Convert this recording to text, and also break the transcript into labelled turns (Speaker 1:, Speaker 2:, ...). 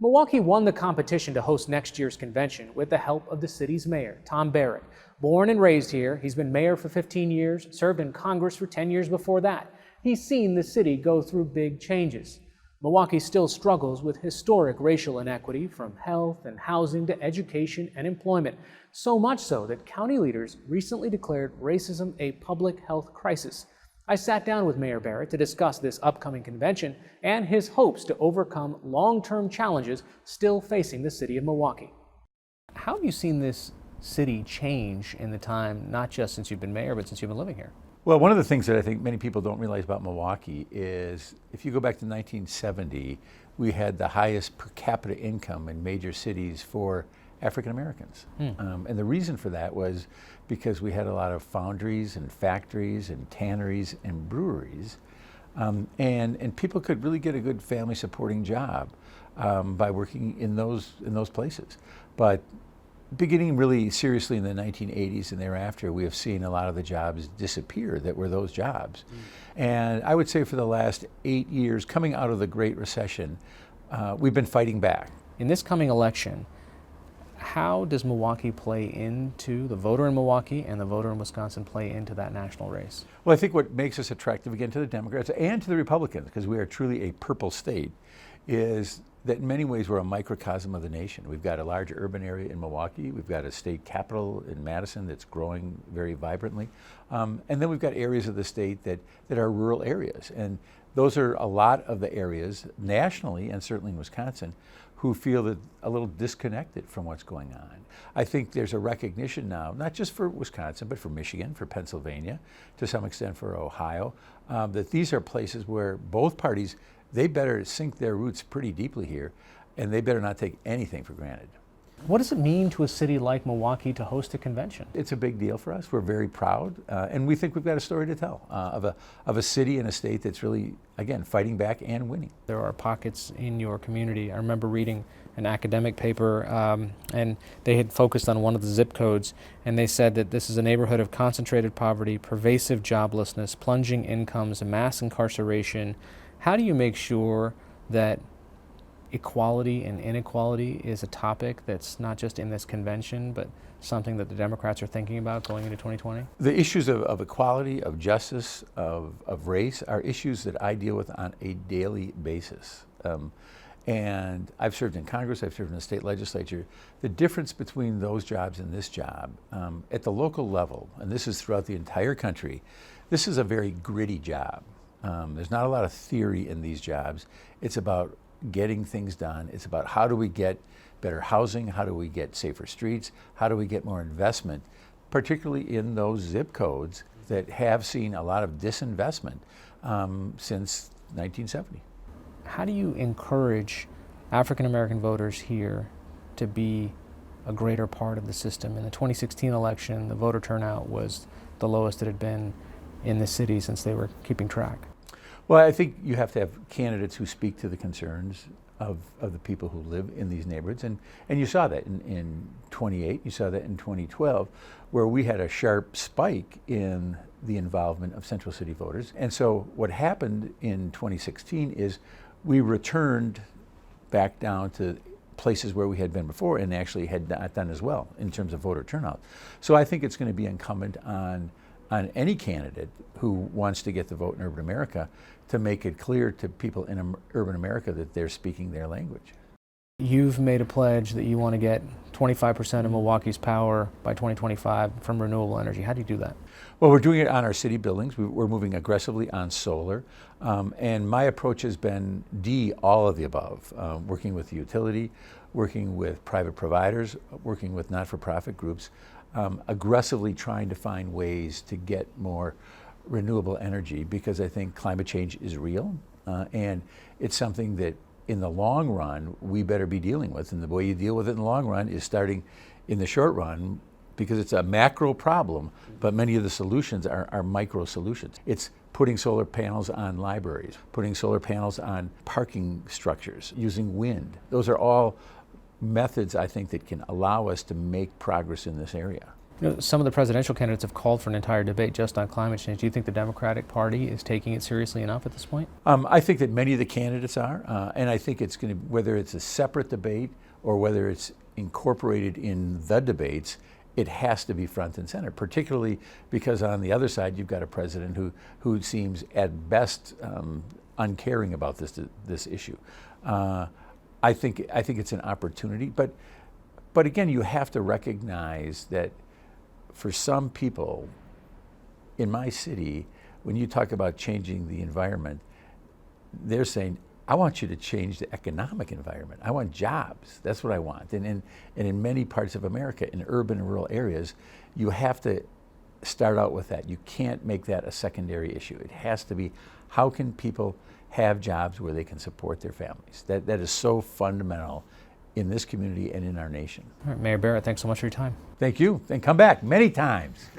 Speaker 1: Milwaukee won the competition to host next year's convention with the help of the city's mayor, Tom Barrett. Born and raised here, he's been mayor for 15 years, served in Congress for 10 years before that. He's seen the city go through big changes. Milwaukee still struggles with historic racial inequity, from health and housing to education and employment, so much so that county leaders recently declared racism a public health crisis. I sat down with Mayor Barrett to discuss this upcoming convention and his hopes to overcome long-term challenges still facing the city of Milwaukee. How have you seen this city change in the time, not just since you've been mayor, but since you've been living here?
Speaker 2: Well, one of the things that I think many people don't realize about Milwaukee is if you go back to 1970, we had the highest per capita income in major cities for African Americans. And the reason for that was because we had a lot of foundries and factories and tanneries and breweries. And people could really get a good family supporting job by working in those places. But beginning really seriously in the 1980s and thereafter, we have seen a lot of the jobs disappear that were those jobs. And I would say for the last 8 years, coming out of the Great Recession, we've been fighting back.
Speaker 1: In this coming election, how does Milwaukee play into, the voter in Milwaukee and the voter in Wisconsin play into that national race?
Speaker 2: Well, I think what makes us attractive again to the Democrats and to the Republicans, because we are truly a purple state, is that in many ways we're a microcosm of the nation. We've got a large urban area in Milwaukee. We've got a state capital in Madison that's growing very vibrantly. And then we've got areas of the state that are rural areas. And those are a lot of the areas nationally, and certainly in Wisconsin, who feel that a little disconnected from what's going on. I think there's a recognition now, not just for Wisconsin, but for Michigan, for Pennsylvania, to some extent for Ohio, that these are places where both parties, they better sink their roots pretty deeply here, and they better not take anything for granted.
Speaker 1: What does it mean to a city like Milwaukee to host a convention?
Speaker 2: It's a big deal for us. We're very proud, and we think we've got a story to tell of a city and a state that's really, again, fighting back and winning.
Speaker 1: There are pockets in your community. I remember reading an academic paper, and they had focused on one of the zip codes, and they said that this is a neighborhood of concentrated poverty, pervasive joblessness, plunging incomes, mass incarceration. How do you make sure that equality and inequality is a topic that's not just in this convention, but something that the Democrats are thinking about going into 2020?
Speaker 2: The issues of equality, of justice, of race are issues that I deal with on a daily basis. And I've served in Congress, I've served in the state legislature. The difference between those jobs and this job, at the local level, and this is throughout the entire country, this is a very gritty job. There's not a lot of theory in these jobs. It's about getting things done. It's about how do we get better housing, how do we get safer streets, how do we get more investment, particularly in those zip codes that have seen a lot of disinvestment since 1970.
Speaker 1: How do you encourage African American voters here to be a greater part of the system? In the 2016 election, the voter turnout was the lowest it had been in the city since they were keeping track.
Speaker 2: Well, I think you have to have candidates who speak to the concerns of the people who live in these neighborhoods. And you saw that in 28, you saw that in 2012, where we had a sharp spike in the involvement of Central City voters. And so what happened in 2016 is we returned back down to places where we had been before and actually had not done as well in terms of voter turnout. So I think it's going to be incumbent on any candidate who wants to get the vote in urban America to make it clear to people in urban America that they're speaking their language.
Speaker 1: You've made a pledge that you want to get 25% of Milwaukee's power by 2025 from renewable energy. How do you do that?
Speaker 2: Well, we're doing it on our city buildings. We're moving aggressively on solar. And my approach has been all of the above, working with the utility, working with private providers, working with not-for-profit groups, aggressively trying to find ways to get more renewable energy, because I think climate change is real, and it's something that in the long run we better be dealing with. And the way you deal with it in the long run is starting in the short run, because it's a macro problem, but many of the solutions are micro solutions. It's putting solar panels on libraries, putting solar panels on parking structures, using wind. Those are all methods, I think, that can allow us to make progress in this area.
Speaker 1: Some of the presidential candidates have called for an entire debate just on climate change. Do you think the Democratic Party is taking it seriously enough at this point?
Speaker 2: I think that many of the candidates are, and I think it's going to, whether it's a separate debate or whether it's incorporated in the debates, it has to be front and center, particularly because on the other side you've got a president who seems at best uncaring about this issue. I think it's an opportunity, but again, you have to recognize that for some people in my city, when you talk about changing the environment, they're saying, I want you to change the economic environment. I want jobs. That's what I want. And in many parts of America, in urban and rural areas, you have to start out with that. You can't make that a secondary issue. It has to be, how can people have jobs where they can support their families? That is so fundamental in this community and in our nation.
Speaker 1: All right, Mayor Barrett, thanks so much for your time.
Speaker 2: Thank you, and come back many times.